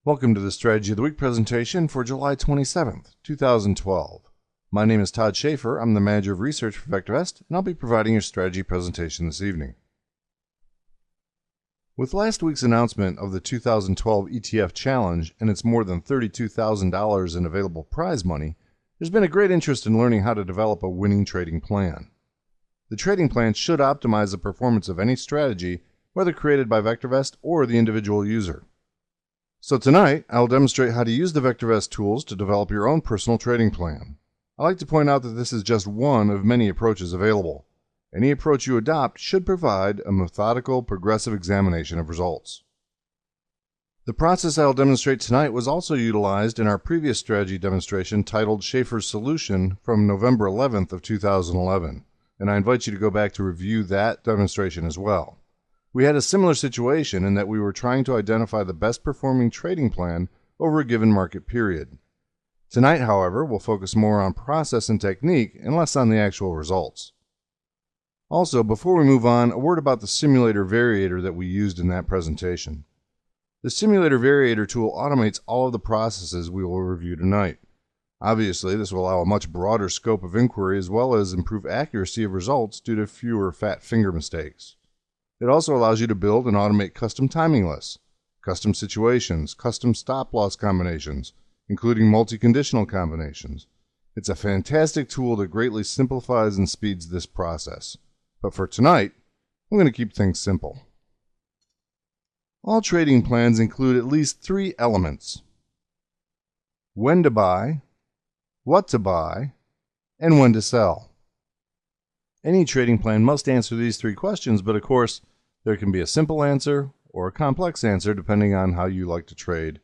Welcome to the Strategy of the Week presentation for July 27th, 2012. My name is Todd Schaefer. I'm the Manager of Research for VectorVest, and I'll be providing your strategy presentation this evening. With last week's announcement of the 2012 ETF Challenge and its more than $32,000 in available prize money, there's been a great interest in learning how to develop a winning trading plan. The trading plan should optimize the performance of any strategy, whether created by VectorVest or the individual user. So tonight, I'll demonstrate how to use the VectorVest tools to develop your own personal trading plan. I like to point out that this is just one of many approaches available. Any approach you adopt should provide a methodical, progressive examination of results. The process I'll demonstrate tonight was also utilized in our previous strategy demonstration titled Schaefer's Solution from November 11th of 2011, and I invite you to go back to review that demonstration as well. We had a similar situation in that we were trying to identify the best performing trading plan over a given market period. Tonight, however, we'll focus more on process and technique and less on the actual results. Also, before we move on, a word about the simulator variator that we used in that presentation. The simulator variator tool automates all of the processes we will review tonight. Obviously, this will allow a much broader scope of inquiry as well as improve accuracy of results due to fewer fat finger mistakes. It also allows you to build and automate custom timing lists, custom situations, custom stop-loss combinations, including multi-conditional combinations. It's a fantastic tool that greatly simplifies and speeds this process. But for tonight, I'm going to keep things simple. All trading plans include at least three elements: when to buy, what to buy, and when to sell. Any trading plan must answer these three questions, but of course, there can be a simple answer or a complex answer depending on how you like to trade.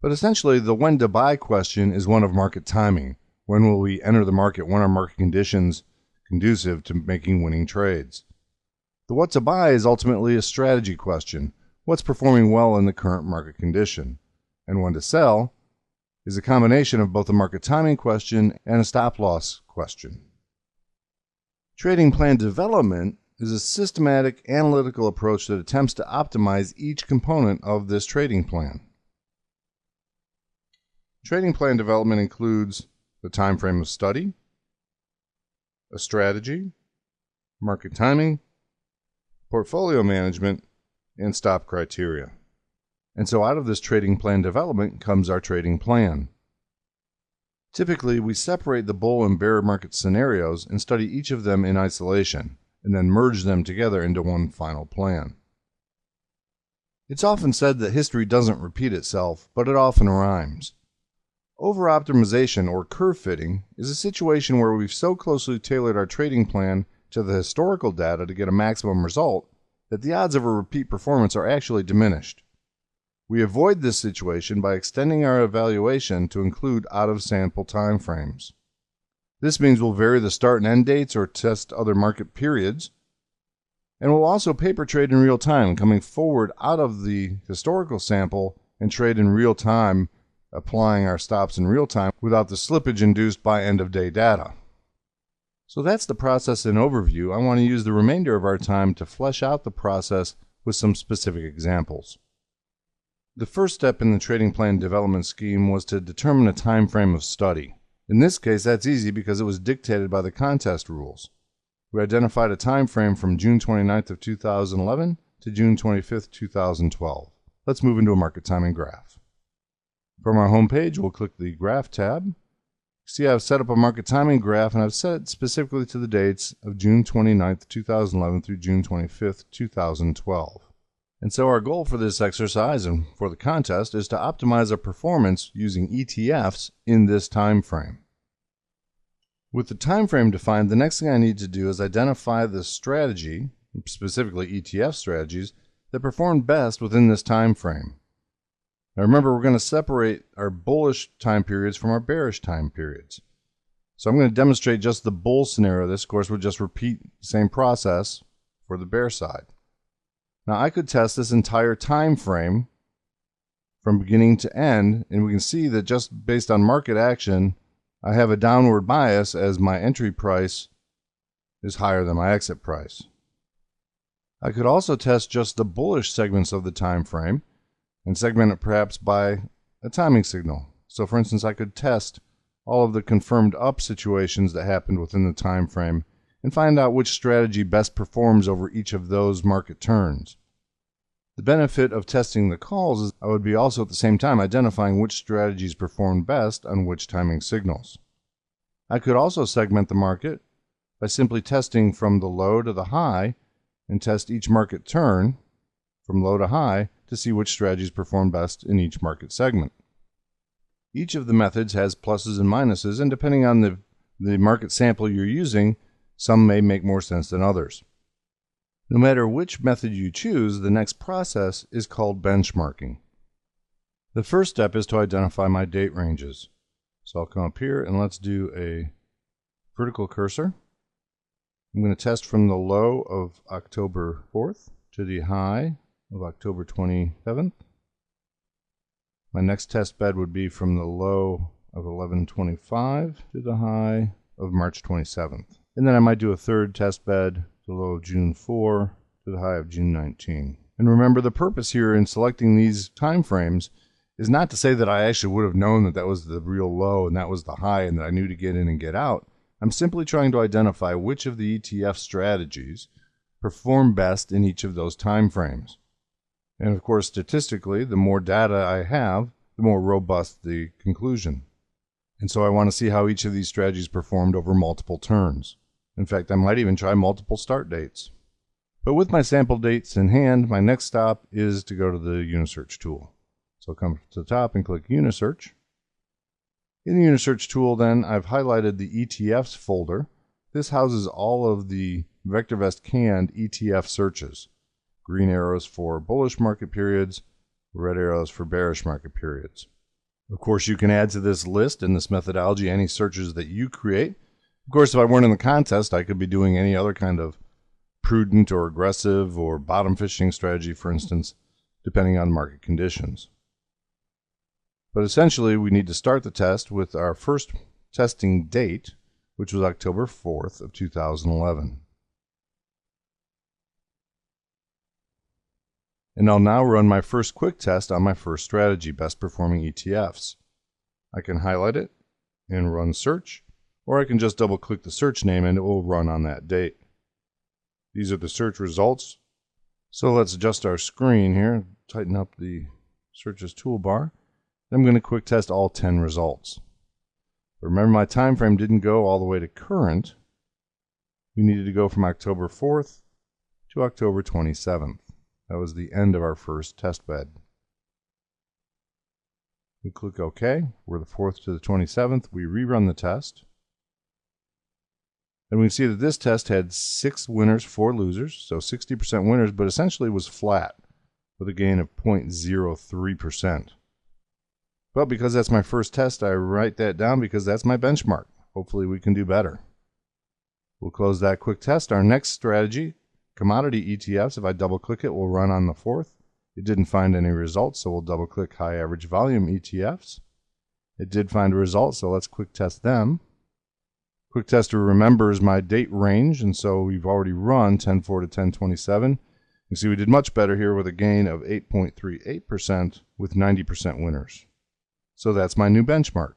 But essentially, the when to buy question is one of market timing. When will we enter the market? When are market conditions conducive to making winning trades? The what to buy is ultimately a strategy question. What's performing well in the current market condition? And when to sell is a combination of both a market timing question and a stop-loss question. Trading plan development is a systematic, analytical approach that attempts to optimize each component of this trading plan. Trading plan development includes the time frame of study, a strategy, market timing, portfolio management, and stop criteria. And so out of this trading plan development comes our trading plan. Typically, we separate the bull and bear market scenarios and study each of them in isolation, and then merge them together into one final plan. It's often said that history doesn't repeat itself, but it often rhymes. Over-optimization or curve fitting is a situation where we've so closely tailored our trading plan to the historical data to get a maximum result that the odds of a repeat performance are actually diminished. We avoid this situation by extending our evaluation to include out-of-sample time frames. This means we'll vary the start and end dates or test other market periods, and we'll also paper trade in real time, coming forward out of the historical sample and trade in real time, applying our stops in real time without the slippage induced by end-of-day data. So that's the process in overview. I want to use the remainder of our time to flesh out the process with some specific examples. The first step in the trading plan development scheme was to determine a time frame of study. In this case, that's easy because it was dictated by the contest rules. We identified a time frame from June 29th of 2011 to June 25th, 2012. Let's move into a market timing graph. From our home page, we'll click the Graph tab. See, I've set up a market timing graph, and I've set it specifically to the dates of June 29th, 2011 through June 25th, 2012. And so our goal for this exercise and for the contest is to optimize our performance using ETFs in this time frame. With the time frame defined, the next thing I need to do is identify the strategy, specifically ETF strategies, that perform best within this time frame. Now remember, we're going to separate our bullish time periods from our bearish time periods. So I'm going to demonstrate just the bull scenario. This, of course, would just repeat the same process for the bear side. Now I could test this entire time frame from beginning to end, and we can see that just based on market action, I have a downward bias as my entry price is higher than my exit price. I could also test just the bullish segments of the time frame and segment it perhaps by a timing signal. So for instance, I could test all of the confirmed up situations that happened within the time frame and find out which strategy best performs over each of those market turns. The benefit of testing the calls is I would be also at the same time identifying which strategies perform best on which timing signals. I could also segment the market by simply testing from the low to the high and test each market turn from low to high to see which strategies perform best in each market segment. Each of the methods has pluses and minuses, and depending on the market sample you're using, some may make more sense than others. No matter which method you choose, the next process is called benchmarking. The first step is to identify my date ranges. So I'll come up here and let's do a vertical cursor. I'm going to test from the low of October 4th to the high of October 27th. My next test bed would be from the low of 11/25 to the high of March 27th. And then I might do a third test bed, the low of June 4 to the high of June 19. And remember, the purpose here in selecting these time frames is not to say that I actually would have known that that was the real low and that was the high and that I knew to get in and get out. I'm simply trying to identify which of the ETF strategies perform best in each of those time frames. And of course, statistically, the more data I have, the more robust the conclusion. And so I want to see how each of these strategies performed over multiple turns. In fact, I might even try multiple start dates. But with my sample dates in hand, my next stop is to go to the Unisearch tool. So I'll come to the top and click Unisearch. In the Unisearch tool, then, I've highlighted the ETFs folder. This houses all of the VectorVest canned ETF searches. Green arrows for bullish market periods, red arrows for bearish market periods. Of course, you can add to this list and this methodology any searches that you create. Of course, if I weren't in the contest, I could be doing any other kind of prudent or aggressive or bottom fishing strategy, for instance, depending on market conditions. But essentially, we need to start the test with our first testing date, which was October 4th of 2011. And I'll now run my first quick test on my first strategy, best performing ETFs. I can highlight it and run search, or I can just double click the search name and it will run on that date. These are the search results. So let's adjust our screen here, tighten up the searches toolbar. I'm going to quick test all 10 results. Remember, my time frame didn't go all the way to current. We needed to go from October 4th to October 27th. That was the end of our first test bed. We click OK. We're the 4th to the 27th. We rerun the test. And we see that this test had 6 winners, 4 losers, so 60% winners, but essentially was flat with a gain of 0.03%. But because that's my first test, I write that down because that's my benchmark. Hopefully we can do better. We'll close that quick test. Our next strategy, commodity ETFs, if I double click it, will run on the 4th. It didn't find any results, so we'll double click high average volume ETFs. It did find a result, so let's quick test them. Quick tester remembers my date range, and so we've already run 10/4 to 10/27. You can see we did much better here with a gain of 8.38% with 90% winners. So that's my new benchmark.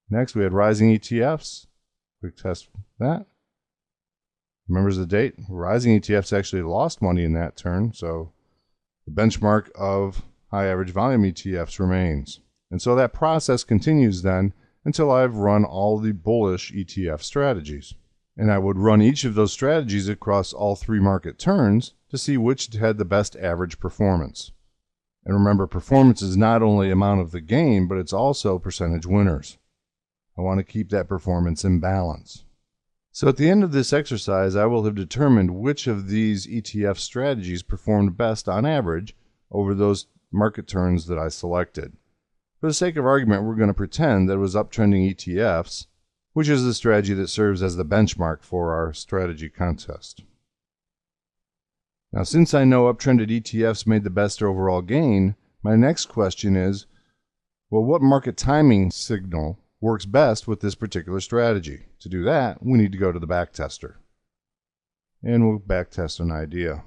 Next, we had rising ETFs. Quick test that. Remembers the date. Rising ETFs actually lost money in that turn, so the benchmark of high average volume ETFs remains. And so that process continues then until I've run all the bullish ETF strategies. And I would run each of those strategies across all 3 market turns to see which had the best average performance. And remember, performance is not only amount of the gain, but it's also percentage winners. I want to keep that performance in balance. So at the end of this exercise, I will have determined which of these ETF strategies performed best on average over those market turns that I selected. For the sake of argument, we're going to pretend that it was uptrending ETFs, which is the strategy that serves as the benchmark for our strategy contest. Now, since I know uptrended ETFs made the best overall gain, my next question is, well, what market timing signal works best with this particular strategy? To do that, we need to go to the backtester. And we'll backtest an idea.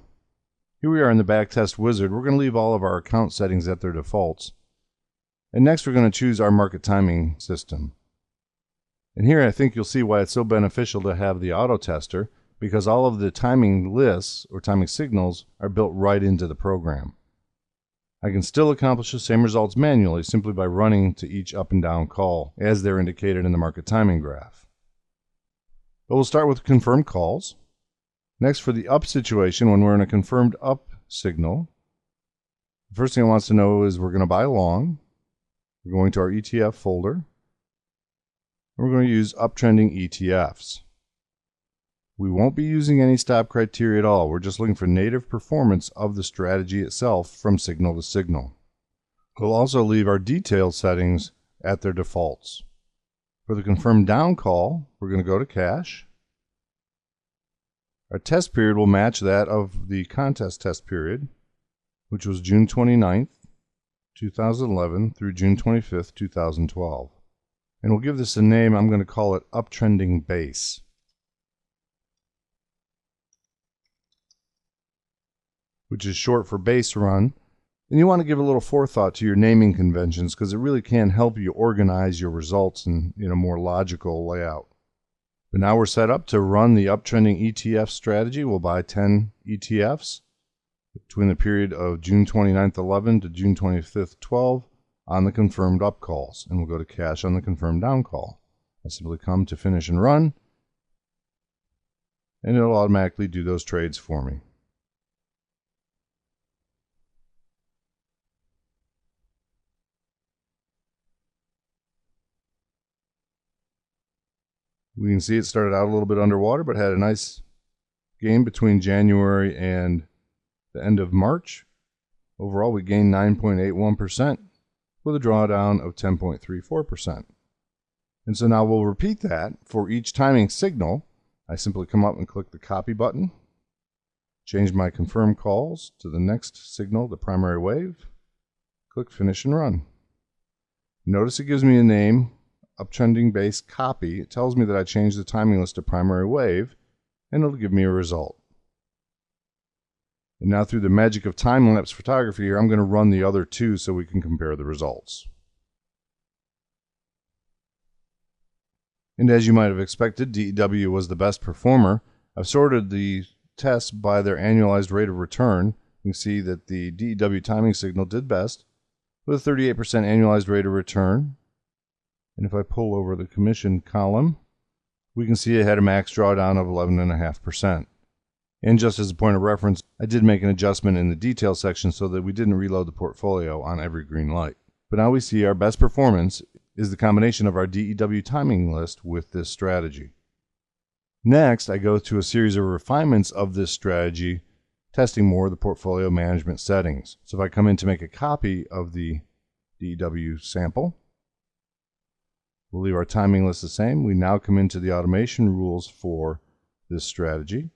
Here we are in the backtest wizard. We're going to leave all of our account settings at their defaults. And next we're going to choose our market timing system. And here I think you'll see why it's so beneficial to have the auto tester, because all of the timing lists or timing signals are built right into the program. I can still accomplish the same results manually simply by running to each up and down call as they're indicated in the market timing graph. But we'll start with confirmed calls. Next, for the up situation, when we're in a confirmed up signal, the first thing it wants to know is we're going to buy long. We're going to our ETF folder. And we're going to use uptrending ETFs. We won't be using any stop criteria at all. We're just looking for native performance of the strategy itself from signal to signal. We'll also leave our detailed settings at their defaults. For the confirmed down call, we're going to go to cache. Our test period will match that of the contest test period, which was June 29th, 2011 through June 25th, 2012. And we'll give this a name. I'm going to call it uptrending base. Which is short for base run. And you want to give a little forethought to your naming conventions because it really can help you organize your results in a more logical layout. But now we're set up to run the uptrending ETF strategy. We'll buy 10 ETFs between the period of June 29th, 11 to June 25th, 12 on the confirmed up calls. And we'll go to cache on the confirmed down call. I simply come to finish and run, and it'll automatically do those trades for me. We can see it started out a little bit underwater, but had a nice gain between January and the end of March. Overall, we gained 9.81% with a drawdown of 10.34%. And so now we'll repeat that for each timing signal. I simply come up and click the copy button, change my confirm calls to the next signal, the primary wave, click finish and run. Notice it gives me a name, uptrending base copy. It tells me that I changed the timing list to primary wave, and it'll give me a result. And now through the magic of time-lapse photography here, I'm going to run the other two so we can compare the results. And as you might have expected, DEW was the best performer. I've sorted the tests by their annualized rate of return. You can see that the DEW timing signal did best with a 38% annualized rate of return. And if I pull over the commission column, we can see it had a max drawdown of 11.5%. And just as a point of reference, I did make an adjustment in the detail section so that we didn't reload the portfolio on every green light. But now we see our best performance is the combination of our DEW timing list with this strategy. Next, I go to a series of refinements of this strategy, testing more of the portfolio management settings. So if I come in to make a copy of the DEW sample, we'll leave our timing list the same. We now come into the automation rules for this strategy.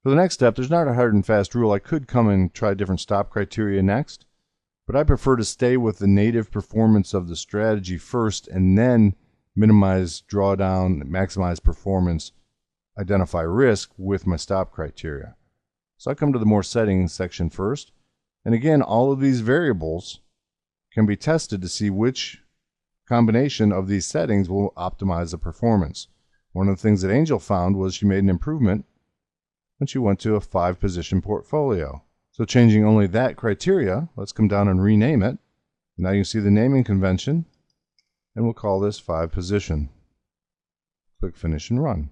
For the next step, there's not a hard and fast rule. I could come and try different stop criteria next, but I prefer to stay with the native performance of the strategy first and then minimize drawdown, maximize performance, identify risk with my stop criteria. So I come to the more settings section first. And again, all of these variables can be tested to see which combination of these settings will optimize the performance. One of the things that Angel found was she made an improvement when she went to a 5-position portfolio. So changing only that criteria, let's come down and rename it. Now you can see the naming convention, and we'll call this 5-position. Click finish and run.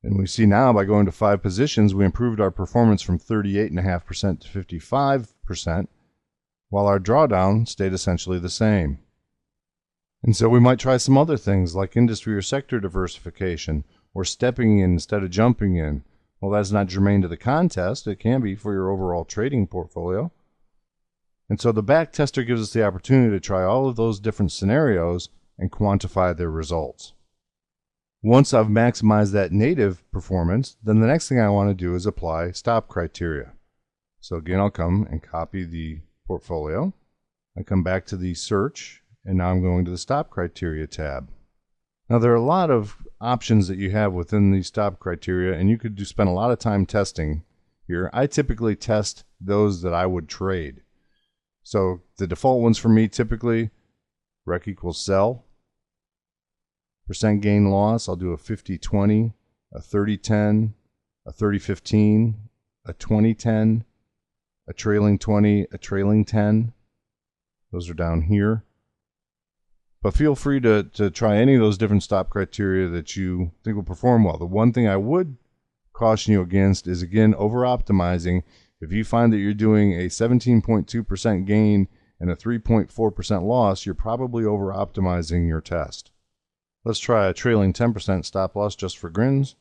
And we see now by going to 5 positions, we improved our performance from 38.5% to 55%, while our drawdown stayed essentially the same. And so we might try some other things like industry or sector diversification, or stepping in instead of jumping in. Well, that's not germane to the contest. It can be for your overall trading portfolio. And so the back tester gives us the opportunity to try all of those different scenarios and quantify their results. Once I've maximized that native performance, then the next thing I want to do is apply stop criteria. So again, I'll come and copy the portfolio. I come back to the search, and now I'm going to the stop criteria tab. Now there are a lot of options that you have within the stop criteria, and you could spend a lot of time testing here. I typically test those that I would trade. So the default ones for me typically, rec equals sell, percent gain loss, I'll do a 50-20, a 30-10, a 30-15, a 20-10, a trailing 20, a trailing 10. Those are down here. But feel free to try any of those different stop criteria that you think will perform well. The one thing I would caution you against is, again, over-optimizing. If you find that you're doing a 17.2% gain and a 3.4% loss, you're probably over-optimizing your test. Let's try a trailing 10% stop loss just for grins.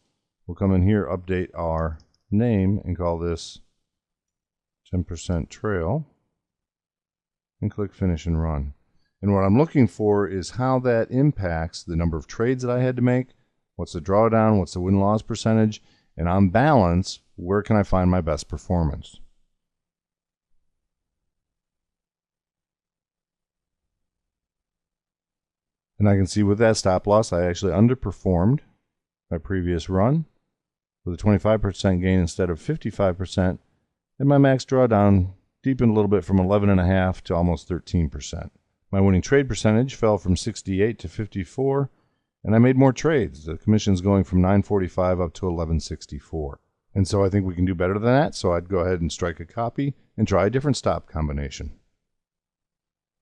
We'll come in here, update our name, and call this 10% trail, and click finish and run. And what I'm looking for is how that impacts the number of trades that I had to make, what's the drawdown, what's the win-loss percentage, and on balance, where can I find my best performance? And I can see with that stop loss, I actually underperformed my previous run with a 25% gain instead of 55%, and my max drawdown deepened a little bit from 11.5% to almost 13%. My winning trade percentage fell from 68 to 54, and I made more trades. The commission's going from 945 up to 1164. And so I think we can do better than that, so I'd go ahead and strike a copy and try a different stop combination.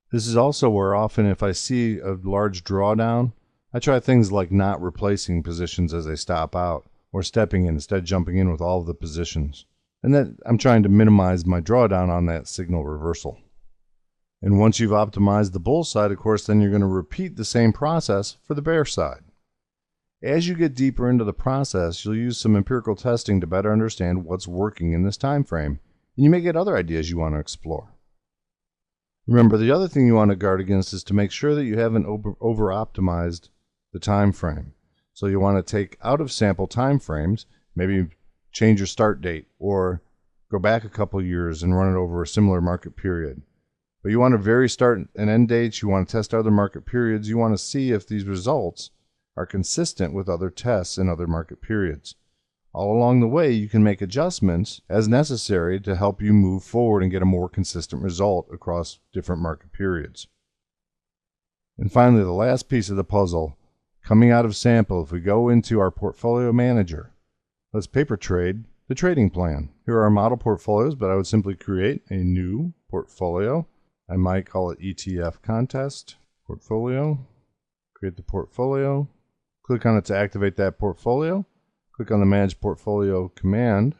This is also where often if I see a large drawdown, I try things like not replacing positions as they stop out, or stepping in instead of jumping in with all of the positions. And that I'm trying to minimize my drawdown on that signal reversal. And once you've optimized the bull side, of course, then you're going to repeat the same process for the bear side. As you get deeper into the process, you'll use some empirical testing to better understand what's working in this time frame, and you may get other ideas you want to explore. Remember, the other thing you want to guard against is to make sure that you haven't over-optimized the time frame. So you want to take out of sample time frames, maybe change your start date, or go back a couple years and run it over a similar market period. But you want to vary start and end dates. You want to test other market periods. You want to see if these results are consistent with other tests in other market periods. All along the way, you can make adjustments as necessary to help you move forward and get a more consistent result across different market periods. And finally, the last piece of the puzzle, coming out of sample, if we go into our portfolio manager, let's paper trade the trading plan. Here are our model portfolios, but I would simply create a new portfolio. I might call it ETF contest portfolio. Create the portfolio. Click on it to activate that portfolio. Click on the manage portfolio command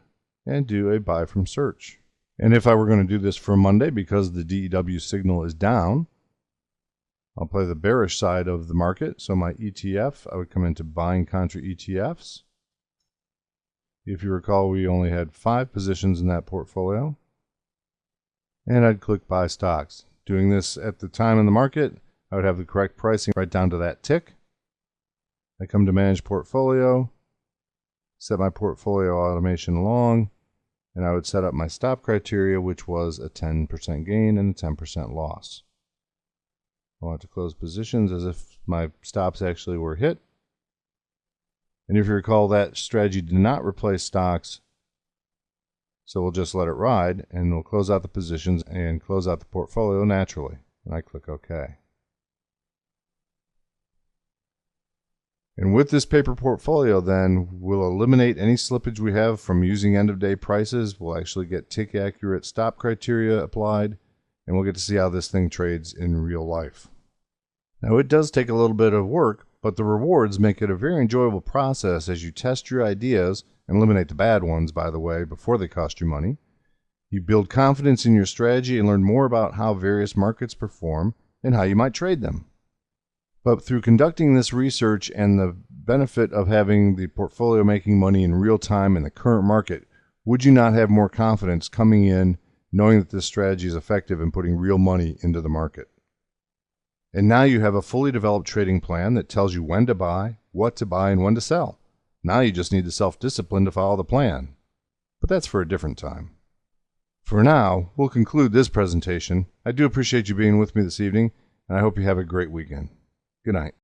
and do a buy from search. And if I were going to do this for Monday, because the DEW signal is down, I'll play the bearish side of the market. So my ETF, I would come into buying contra ETFs. If you recall, we only had 5 positions in that portfolio. And I'd click buy stocks. Doing this at the time in the market, I would have the correct pricing right down to that tick. I come to manage portfolio, set my portfolio automation long, and I would set up my stop criteria, which was a 10% gain and a 10% loss. I want to close positions as if my stops actually were hit. And if you recall, that strategy did not replace stocks, so we'll just let it ride, and we'll close out the positions and close out the portfolio naturally. And I click OK. And with this paper portfolio, then, we'll eliminate any slippage we have from using end-of-day prices. We'll actually get tick-accurate stop criteria applied, and we'll get to see how this thing trades in real life. Now, it does take a little bit of work, but the rewards make it a very enjoyable process as you test your ideas and eliminate the bad ones, by the way, before they cost you money. You build confidence in your strategy and learn more about how various markets perform and how you might trade them. But through conducting this research and the benefit of having the portfolio making money in real time in the current market, would you not have more confidence coming in knowing that this strategy is effective in putting real money into the market? And now you have a fully developed trading plan that tells you when to buy, what to buy, and when to sell. Now you just need the self-discipline to follow the plan. But that's for a different time. For now, we'll conclude this presentation. I do appreciate you being with me this evening, and I hope you have a great weekend. Good night.